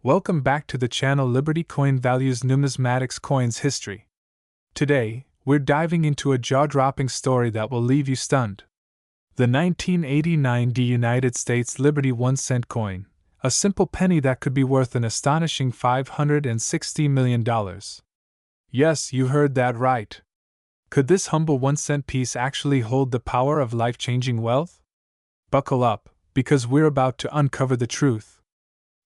Welcome back to the channel Liberty Coin Values Numismatics Coins History. Today, we're diving into a jaw-dropping story that will leave you stunned. The 1989 United States Liberty 1-cent coin, a simple penny that could be worth an astonishing $560 million. Yes, you heard that right. Could this humble 1-cent piece actually hold the power of life-changing wealth? Buckle up, because we're about to uncover the truth.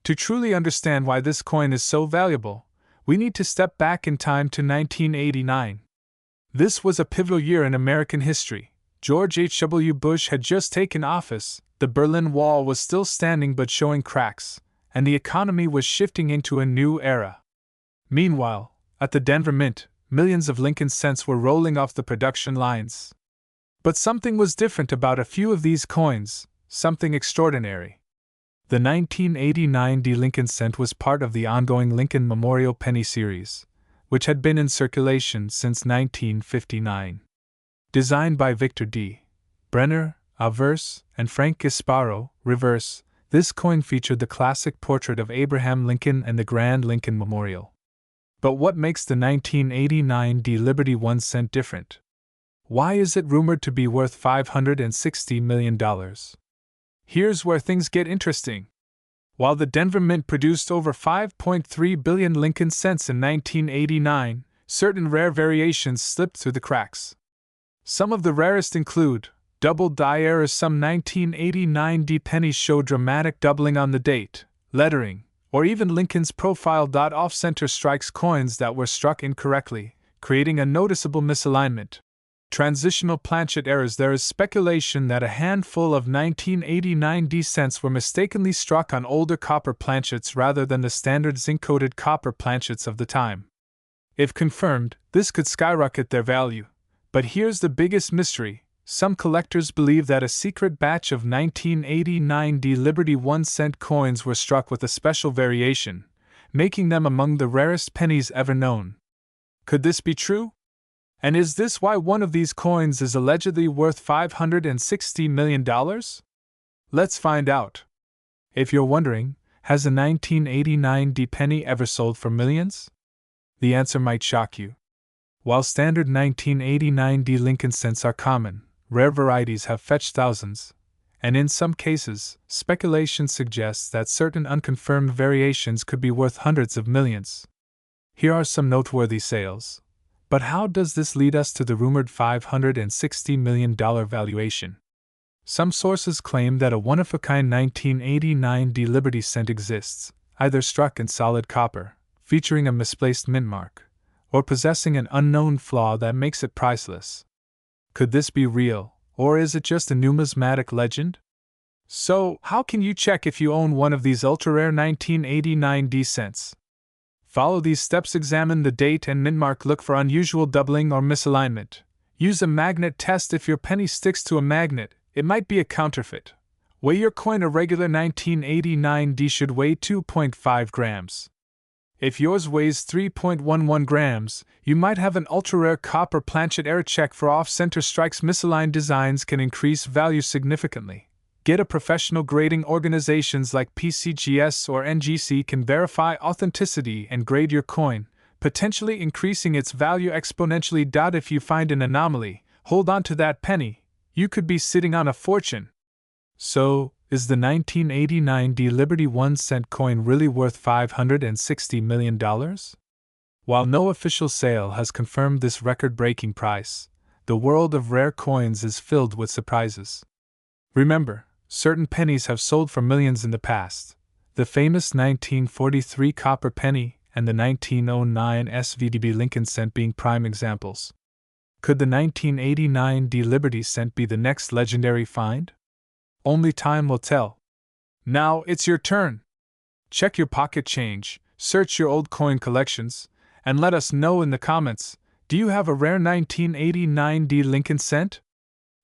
To truly understand why this coin is so valuable, we need to step back in time to 1989. This was a pivotal year in American history. George H.W. Bush had just taken office, the Berlin Wall was still standing but showing cracks, and the economy was shifting into a new era. Meanwhile, at the Denver Mint, millions of Lincoln cents were rolling off the production lines. But something was different about a few of these coins, something extraordinary. The 1989 Lincoln cent was part of the ongoing Lincoln Memorial Penny Series, which had been in circulation since 1959. Designed by Victor D. Brenner, Avers, and Frank Gasparo, Reverse, this coin featured the classic portrait of Abraham Lincoln and the Grand Lincoln Memorial. But what makes the 1989 Liberty 1-cent different? Why is it rumored to be worth $560 million? Here's where things get interesting. While the Denver Mint produced over 5.3 billion Lincoln cents in 1989, certain rare variations slipped through the cracks. Some of the rarest include double die errors. Some 1989 pennies show dramatic doubling on the date, lettering, or even Lincoln's profile. Off-center strikes coins that were struck incorrectly, creating a noticeable misalignment. Transitional planchet errors. There is speculation that a handful of 1989 cents were mistakenly struck on older copper planchets rather than the standard zinc-coated copper planchets of the time. If confirmed, this could skyrocket their value. But here's the biggest mystery. Some collectors believe that a secret batch of 1989 Liberty 1-cent coins were struck with a special variation, making them among the rarest pennies ever known. Could this be true? And is this why one of these coins is allegedly worth $560 million? Let's find out. If you're wondering, has a 1989 penny ever sold for millions? The answer might shock you. While standard 1989 Lincoln cents are common, rare varieties have fetched thousands, and in some cases, speculation suggests that certain unconfirmed variations could be worth hundreds of millions. Here are some noteworthy sales. But how does this lead us to the rumored $560 million valuation? Some sources claim that a one-of-a-kind 1989 Liberty cent exists, either struck in solid copper, featuring a misplaced mint mark, or possessing an unknown flaw that makes it priceless. Could this be real, or is it just a numismatic legend? So, how can you check if you own one of these ultra-rare 1989 cents? Follow these steps. Examine the date and mint mark. Look for unusual doubling or misalignment. Use a magnet test. If your penny sticks to a magnet, it might be a counterfeit. Weigh your coin. A regular 1989 should weigh 2.5 grams. If yours weighs 3.11 grams, you might have an ultra-rare copper planchet error. Check for off-center strikes. Misaligned designs can increase value significantly. Get a professional grading. Organizations like PCGS or NGC can verify authenticity and grade your coin, potentially increasing its value exponentially. If you find an anomaly, hold on to that penny. You could be sitting on a fortune. So, is the 1989 Liberty 1-cent coin really worth $560 million? While no official sale has confirmed this record-breaking price, the world of rare coins is filled with surprises. Remember, certain pennies have sold for millions in the past, the famous 1943 copper penny and the 1909 SVDB Lincoln cent being prime examples. Could the 1989 Liberty cent be the next legendary find? Only time will tell. Now it's your turn. Check your pocket change, search your old coin collections, and let us know in the comments, do you have a rare 1989 Lincoln cent?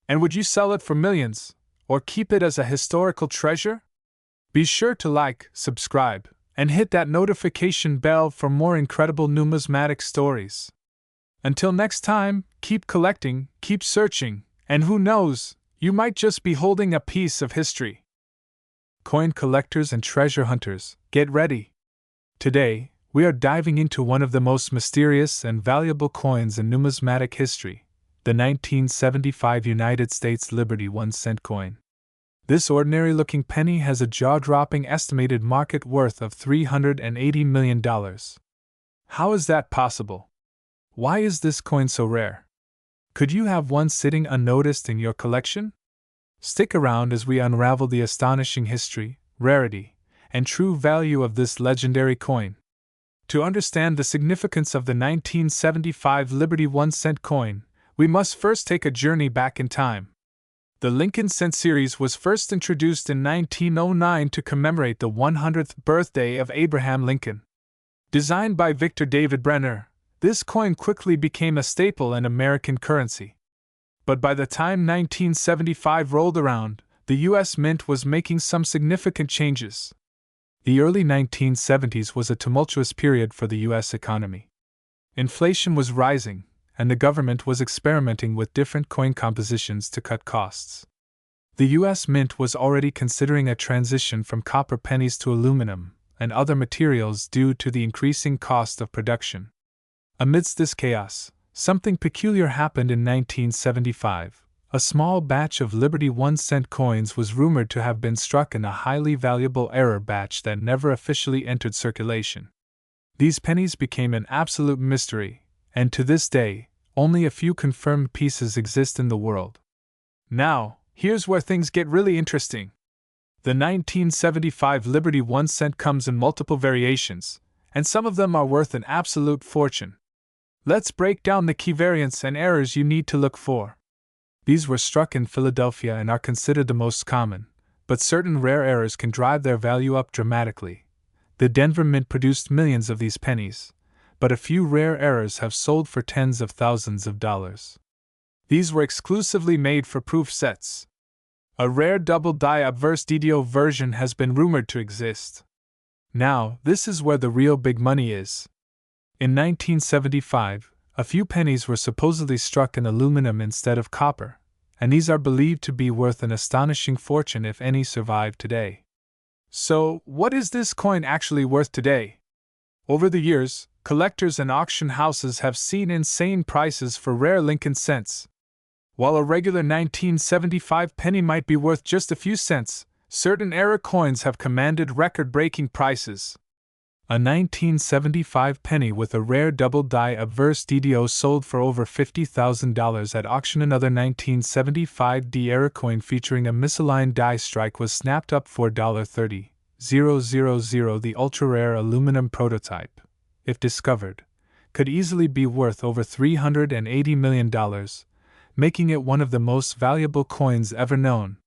And would you sell it for millions? Or keep it as a historical treasure? Be sure to like, subscribe, and hit that notification bell for more incredible numismatic stories. Until next time, keep collecting, keep searching, and who knows, you might just be holding a piece of history. Coin collectors and treasure hunters, get ready. Today, we are diving into one of the most mysterious and valuable coins in numismatic history, the 1975 United States Liberty 1-cent coin. This ordinary-looking penny has a jaw-dropping estimated market worth of $380 million. How is that possible? Why is this coin so rare? Could you have one sitting unnoticed in your collection? Stick around as we unravel the astonishing history, rarity, and true value of this legendary coin. To understand the significance of the 1975 Liberty 1-cent coin, we must first take a journey back in time. The Lincoln Cent series was first introduced in 1909 to commemorate the 100th birthday of Abraham Lincoln. Designed by Victor David Brenner, this coin quickly became a staple in American currency. But by the time 1975 rolled around, the U.S. Mint was making some significant changes. The early 1970s was a tumultuous period for the U.S. economy. Inflation was rising, and the government was experimenting with different coin compositions to cut costs. The U.S. Mint was already considering a transition from copper pennies to aluminum and other materials due to the increasing cost of production. Amidst this chaos, something peculiar happened in 1975. A small batch of Liberty 1-cent coins was rumored to have been struck in a highly valuable error batch that never officially entered circulation. These pennies became an absolute mystery, and to this day, only a few confirmed pieces exist in the world. Now, here's where things get really interesting. The 1975 Liberty 1-cent comes in multiple variations, and some of them are worth an absolute fortune. Let's break down the key variants and errors you need to look for. These were struck in Philadelphia and are considered the most common, but certain rare errors can drive their value up dramatically. The Denver Mint produced millions of these pennies, but a few rare errors have sold for tens of thousands of dollars. These were exclusively made for proof sets. A rare double-die obverse DDO version has been rumored to exist. Now, this is where the real big money is. In 1975, a few pennies were supposedly struck in aluminum instead of copper, and these are believed to be worth an astonishing fortune if any survive today. So, what is this coin actually worth today? Over the years, collectors and auction houses have seen insane prices for rare Lincoln cents. While a regular 1975 penny might be worth just a few cents, certain error coins have commanded record-breaking prices. A 1975 penny with a rare double-die obverse DDO sold for over $50,000 at auction. Another 1975 D error coin featuring a misaligned die strike was snapped up for $30,000. The ultra-rare aluminum prototype, if discovered, could easily be worth over $380 million, making it one of the most valuable coins ever known.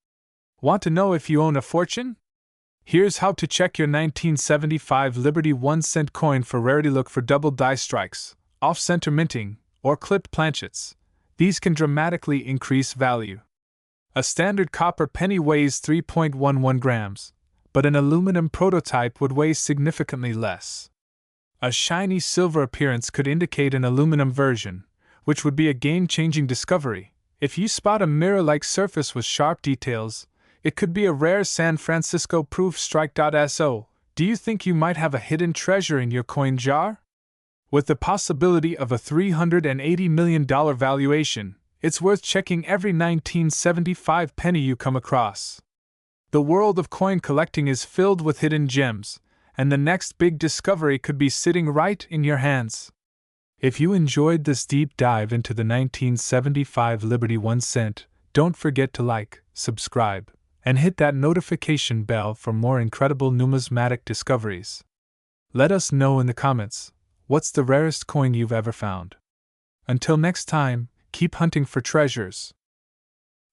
Want to know if you own a fortune? Here's how to check your 1975 Liberty 1-cent coin for rarity. Look for double die strikes, off-center minting, or clipped planchets. These can dramatically increase value. A standard copper penny weighs 3.11 grams, but an aluminum prototype would weigh significantly less. A shiny silver appearance could indicate an aluminum version, which would be a game-changing discovery. If you spot a mirror-like surface with sharp details, it could be a rare San Francisco proof strike. So, do you think you might have a hidden treasure in your coin jar? With the possibility of a $380 million valuation, it's worth checking every 1975 penny you come across. The world of coin collecting is filled with hidden gems, and the next big discovery could be sitting right in your hands. If you enjoyed this deep dive into the 1975 Liberty 1-cent, don't forget to like, subscribe, and hit that notification bell for more incredible numismatic discoveries. Let us know in the comments, what's the rarest coin you've ever found? Until next time, keep hunting for treasures.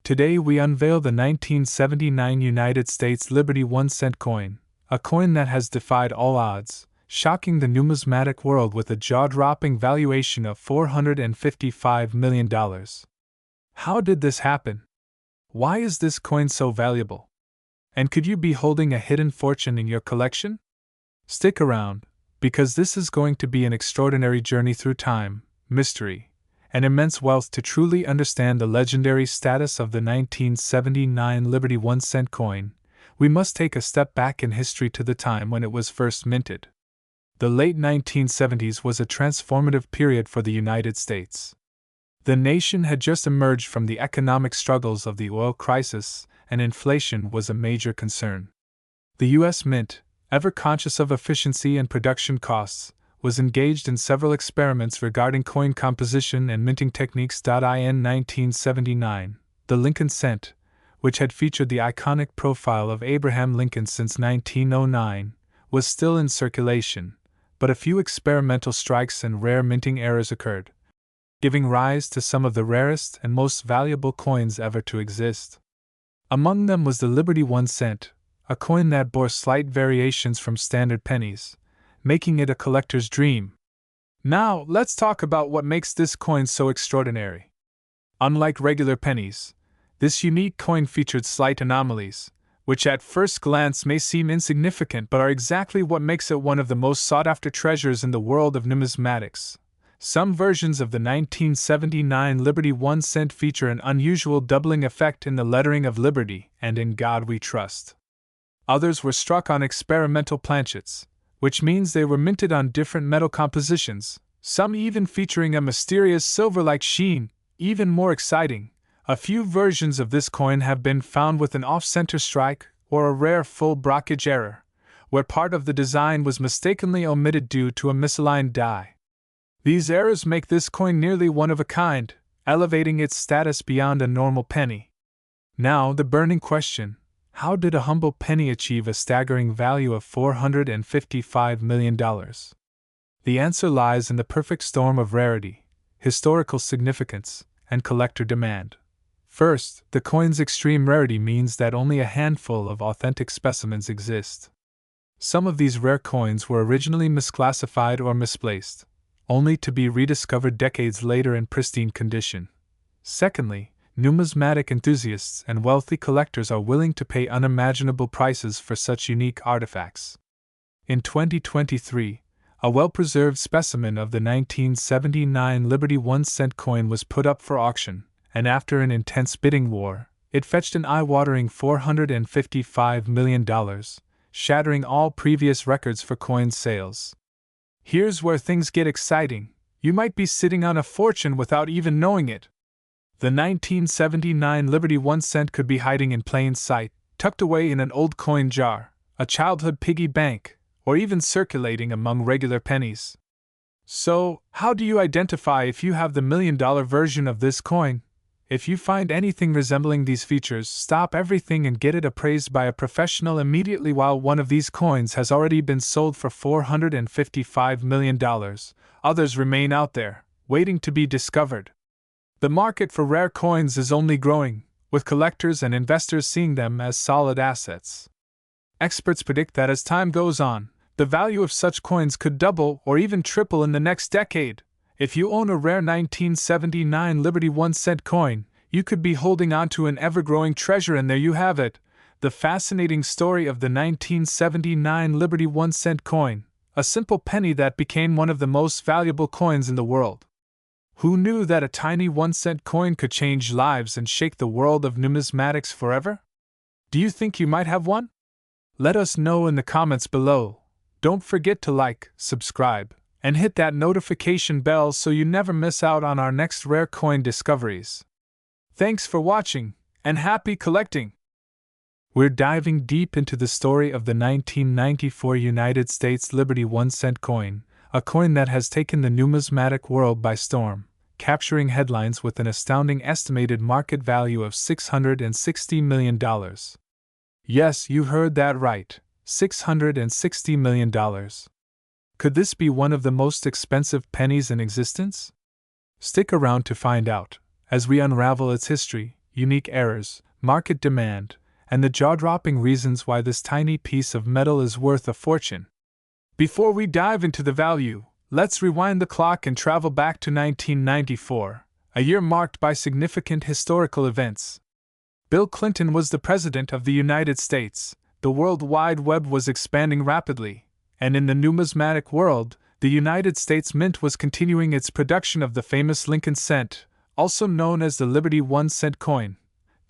Today we unveil the 1979 United States Liberty 1-cent coin, a coin that has defied all odds, shocking the numismatic world with a jaw-dropping valuation of $455 million. How did this happen? Why is this coin so valuable? And could you be holding a hidden fortune in your collection? Stick around, because this is going to be an extraordinary journey through time, mystery, and immense wealth. To truly understand the legendary status of the 1979 Liberty 1-cent coin, we must take a step back in history to the time when it was first minted. The late 1970s was a transformative period for the United States. The nation had just emerged from the economic struggles of the oil crisis, and inflation was a major concern. The U.S. Mint, ever conscious of efficiency and production costs, was engaged in several experiments regarding coin composition and minting techniques. In 1979, the Lincoln cent, which had featured the iconic profile of Abraham Lincoln since 1909, was still in circulation, but a few experimental strikes and rare minting errors occurred, giving rise to some of the rarest and most valuable coins ever to exist. Among them was the Liberty 1 cent, a coin that bore slight variations from standard pennies, making it a collector's dream. Now, let's talk about what makes this coin so extraordinary. Unlike regular pennies, this unique coin featured slight anomalies, which at first glance may seem insignificant but are exactly what makes it one of the most sought-after treasures in the world of numismatics. Some versions of the 1979 Liberty 1 cent feature an unusual doubling effect in the lettering of Liberty and In God We Trust. Others were struck on experimental planchets, which means they were minted on different metal compositions, some even featuring a mysterious silver-like sheen. Even more exciting, a few versions of this coin have been found with an off-center strike or a rare full blockage error, where part of the design was mistakenly omitted due to a misaligned die. These errors make this coin nearly one of a kind, elevating its status beyond a normal penny. Now the burning question: how did a humble penny achieve a staggering value of $455 million? The answer lies in the perfect storm of rarity, historical significance, and collector demand. First, the coin's extreme rarity means that only a handful of authentic specimens exist. Some of these rare coins were originally misclassified or misplaced, only to be rediscovered decades later in pristine condition. Secondly, numismatic enthusiasts and wealthy collectors are willing to pay unimaginable prices for such unique artifacts. In 2023, a well-preserved specimen of the 1979 Liberty 1 cent coin was put up for auction, and after an intense bidding war, it fetched an eye-watering $455 million, shattering all previous records for coin sales. Here's where things get exciting: you might be sitting on a fortune without even knowing it. The 1979 Liberty 1 cent could be hiding in plain sight, tucked away in an old coin jar, a childhood piggy bank, or even circulating among regular pennies. So, how do you identify if you have the million-dollar version of this coin? If you find anything resembling these features, stop everything and get it appraised by a professional immediately. While one of these coins has already been sold for $455 million, others remain out there, waiting to be discovered. The market for rare coins is only growing, with collectors and investors seeing them as solid assets. Experts predict that as time goes on, the value of such coins could double or even triple in the next decade. If you own a rare 1979 Liberty 1 cent coin, you could be holding on to an ever-growing treasure, and there you have it, the fascinating story of the 1979 Liberty 1 cent coin, a simple penny that became one of the most valuable coins in the world. Who knew that a tiny 1 cent coin could change lives and shake the world of numismatics forever? Do you think you might have one? Let us know in the comments below. Don't forget to like, subscribe, and hit that notification bell so you never miss out on our next rare coin discoveries. Thanks for watching, and happy collecting! We're diving deep into the story of the 1994 United States Liberty 1 cent coin, a coin that has taken the numismatic world by storm, capturing headlines with an astounding estimated market value of $660 million. Yes, you heard that right, $660 million. Could this be one of the most expensive pennies in existence? Stick around to find out, as we unravel its history, unique errors, market demand, and the jaw-dropping reasons why this tiny piece of metal is worth a fortune. Before we dive into the value, let's rewind the clock and travel back to 1994, a year marked by significant historical events. Bill Clinton was the President of the United States, the World Wide Web was expanding rapidly, and in the numismatic world, the United States Mint was continuing its production of the famous Lincoln cent, also known as the Liberty 1 cent coin.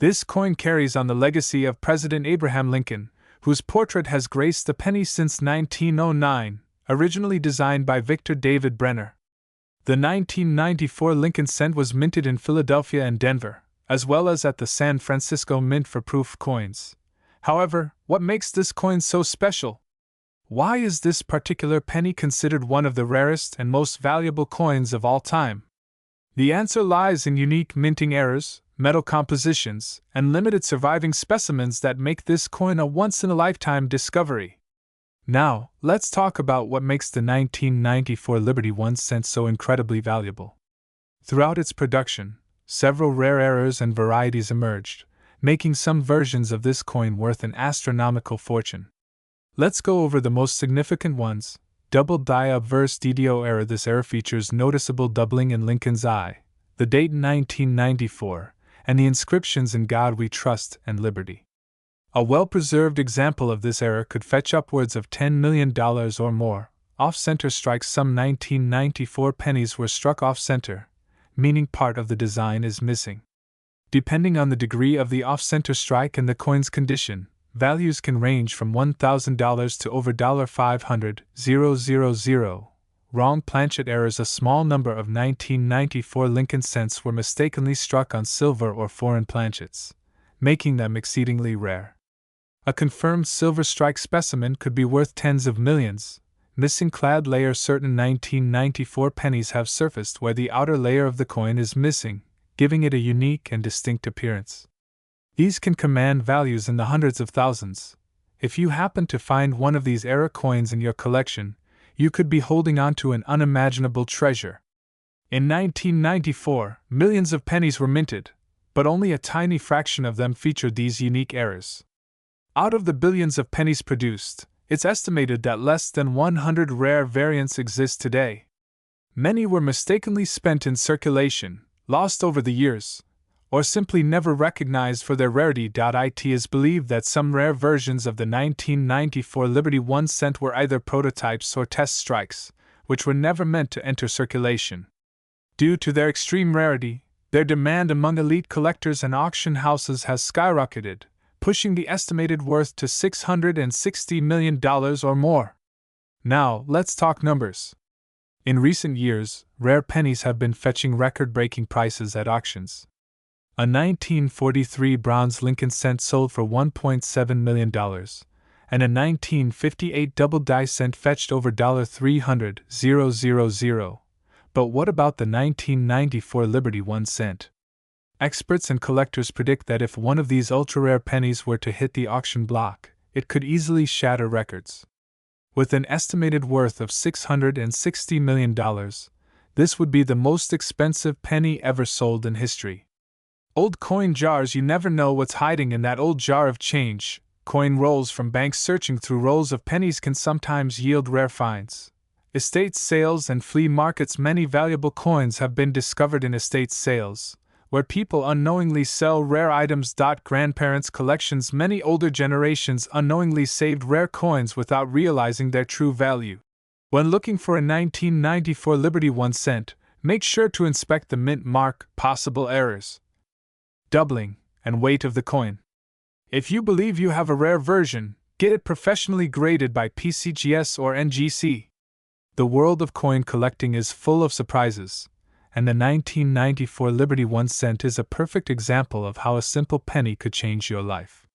This coin carries on the legacy of President Abraham Lincoln, whose portrait has graced the penny since 1909, originally designed by Victor David Brenner. The 1994 Lincoln cent was minted in Philadelphia and Denver, as well as at the San Francisco Mint for proof coins. However, what makes this coin so special? Why is this particular penny considered one of the rarest and most valuable coins of all time? The answer lies in unique minting errors, metal compositions, and limited surviving specimens that make this coin a once-in-a-lifetime discovery. Now, let's talk about what makes the 1994 Liberty 1 cent so incredibly valuable. Throughout its production, several rare errors and varieties emerged, making some versions of this coin worth an astronomical fortune. Let's go over the most significant ones. Double die obverse DDO error. This error features noticeable doubling in Lincoln's eye, the date 1994, and the inscriptions "In God We Trust" and "Liberty." A well-preserved example of this error could fetch upwards of $10 million or more. Off-center strikes. Some 1994 pennies were struck off-center, meaning part of the design is missing. Depending on the degree of the off-center strike and the coin's condition, values can range from $1,000 to over $500,000. Wrong planchet errors. A small number of 1994 Lincoln cents were mistakenly struck on silver or foreign planchets, making them exceedingly rare. A confirmed silver strike specimen could be worth tens of millions. Missing clad layer. Certain 1994 pennies have surfaced where the outer layer of the coin is missing, giving it a unique and distinct appearance. These can command values in the hundreds of thousands. If you happen to find one of these error coins in your collection, you could be holding on to an unimaginable treasure. In 1994, millions of pennies were minted, but only a tiny fraction of them featured these unique errors. Out of the billions of pennies produced, it's estimated that less than 100 rare variants exist today. Many were mistakenly spent in circulation, lost over the years, or simply never recognized for their rarity. It is believed that some rare versions of the 1994 Liberty 1 cent were either prototypes or test strikes, which were never meant to enter circulation. Due to their extreme rarity, their demand among elite collectors and auction houses has skyrocketed, pushing the estimated worth to $660 million or more. Now, let's talk numbers. In recent years, rare pennies have been fetching record-breaking prices at auctions. A 1943 bronze Lincoln cent sold for $1.7 million, and a 1958 double die cent fetched over $300,000. But what about the 1994 Liberty 1 cent? Experts and collectors predict that if one of these ultra-rare pennies were to hit the auction block, it could easily shatter records. With an estimated worth of $660 million, this would be the most expensive penny ever sold in history. Old coin jars. You never know what's hiding in that old jar of change. Coin rolls from banks. Searching through rolls of pennies can sometimes yield rare finds. Estate sales and flea markets. Many valuable coins have been discovered in estate sales, where people unknowingly sell rare items. Grandparents' collections. Many older generations unknowingly saved rare coins without realizing their true value. When looking for a 1994 Liberty 1 cent, make sure to inspect the mint mark. Possible errors: doubling and weight of the coin. If you believe you have a rare version, get it professionally graded by PCGS or NGC. The world of coin collecting is full of surprises, and the 1994 Liberty 1 cent is a perfect example of how a simple penny could change your life.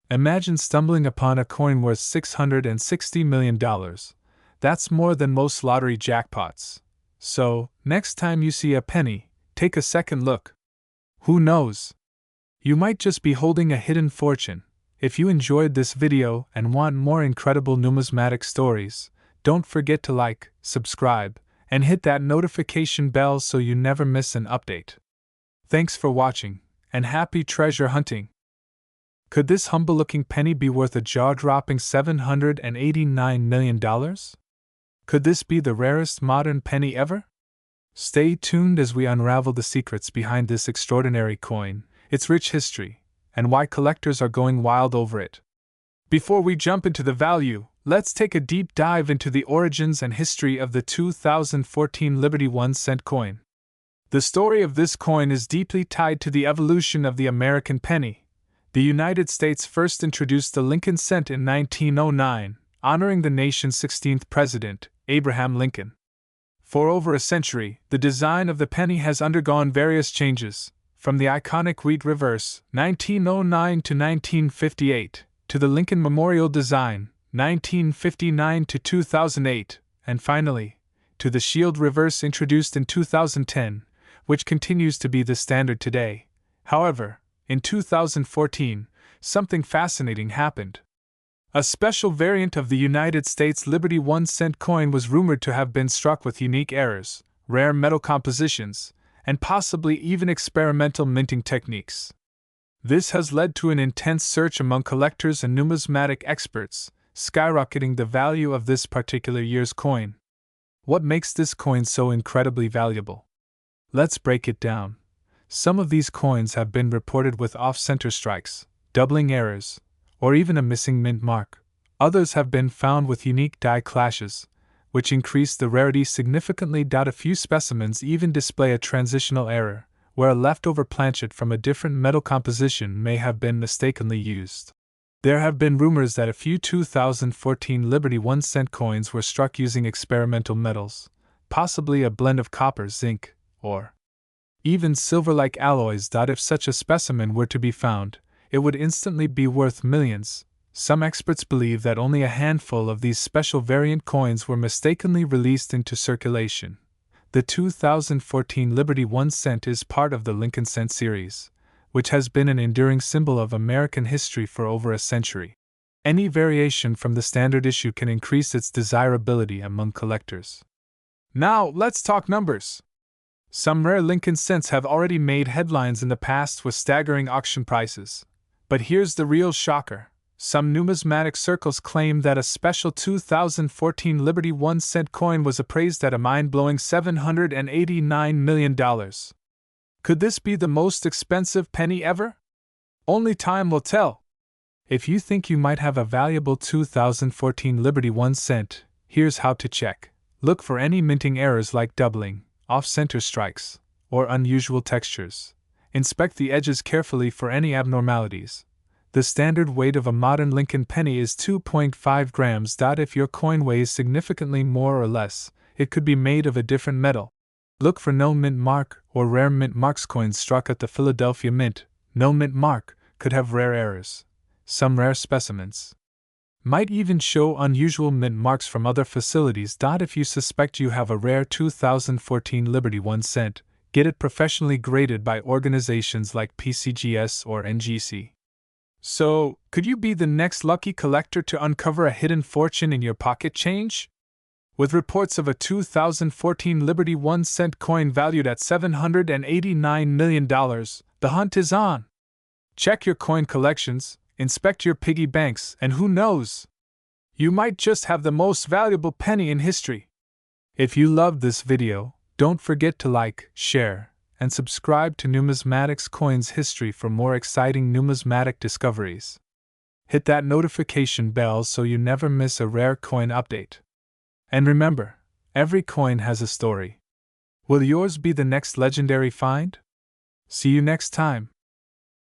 Imagine stumbling upon a coin worth $660 million. That's more than most lottery jackpots. So, next time you see a penny, take a second look. Who knows? You might just be holding a hidden fortune. If you enjoyed this video and want more incredible numismatic stories, don't forget to like, subscribe, and hit that notification bell so you never miss an update. Thanks for watching, and happy treasure hunting! Could this humble-looking penny be worth a jaw-dropping $789 million? Could this be the rarest modern penny ever? Stay tuned as we unravel the secrets behind this extraordinary coin, its rich history, and why collectors are going wild over it. Before we jump into the value, let's take a deep dive into the origins and history of the 2014 Liberty 1 cent coin. The story of this coin is deeply tied to the evolution of the American penny. The United States first introduced the Lincoln cent in 1909, honoring the nation's 16th president, Abraham Lincoln. For over a century, the design of the penny has undergone various changes, from the iconic wheat reverse, 1909 to 1958, to the Lincoln Memorial design, 1959 to 2008, and finally, to the shield reverse introduced in 2010, which continues to be the standard today. However, in 2014, something fascinating happened. A special variant of the United States Liberty 1-cent coin was rumored to have been struck with unique errors, rare metal compositions, and possibly even experimental minting techniques. This has led to an intense search among collectors and numismatic experts, skyrocketing the value of this particular year's coin. What makes this coin so incredibly valuable? Let's break it down. Some of these coins have been reported with off-center strikes, doubling errors, or even a missing mint mark. Others have been found with unique die clashes, which increase the rarity significantly. A few specimens even display a transitional error, where a leftover planchet from a different metal composition may have been mistakenly used. There have been rumors that a few 2014 Liberty 1-cent coins were struck using experimental metals, possibly a blend of copper, zinc, or even silver-like alloys. If such a specimen were to be found, it would instantly be worth millions. Some experts believe that only a handful of these special variant coins were mistakenly released into circulation. The 2014 Liberty 1-cent is part of the Lincoln Cent series, which has been an enduring symbol of American history for over a century. Any variation from the standard issue can increase its desirability among collectors. Now, let's talk numbers. Some rare Lincoln Cents have already made headlines in the past with staggering auction prices. But here's the real shocker. Some numismatic circles claim that a special 2014 Liberty 1-cent coin was appraised at a mind-blowing $789 million. Could this be the most expensive penny ever? Only time will tell. If you think you might have a valuable 2014 Liberty 1-cent, here's how to check. Look for any minting errors like doubling, off-center strikes, or unusual textures. Inspect the edges carefully for any abnormalities. The standard weight of a modern Lincoln penny is 2.5 grams. If your coin weighs significantly more or less, it could be made of a different metal. Look for no mint mark or rare mint marks. Coins struck at the Philadelphia Mint, no mint mark, could have rare errors. Some rare specimens might even show unusual mint marks from other facilities. If you suspect you have a rare 2014 Liberty 1-cent, get it professionally graded by organizations like PCGS or NGC. So, could you be the next lucky collector to uncover a hidden fortune in your pocket change? With reports of a 2014 Liberty 1-cent coin valued at $789 million, the hunt is on. Check your coin collections, inspect your piggy banks, and who knows? You might just have the most valuable penny in history. If you loved this video, don't forget to like, share, and subscribe to Numismatics Coins History for more exciting numismatic discoveries. Hit that notification bell so you never miss a rare coin update. And remember, every coin has a story. Will yours be the next legendary find? See you next time.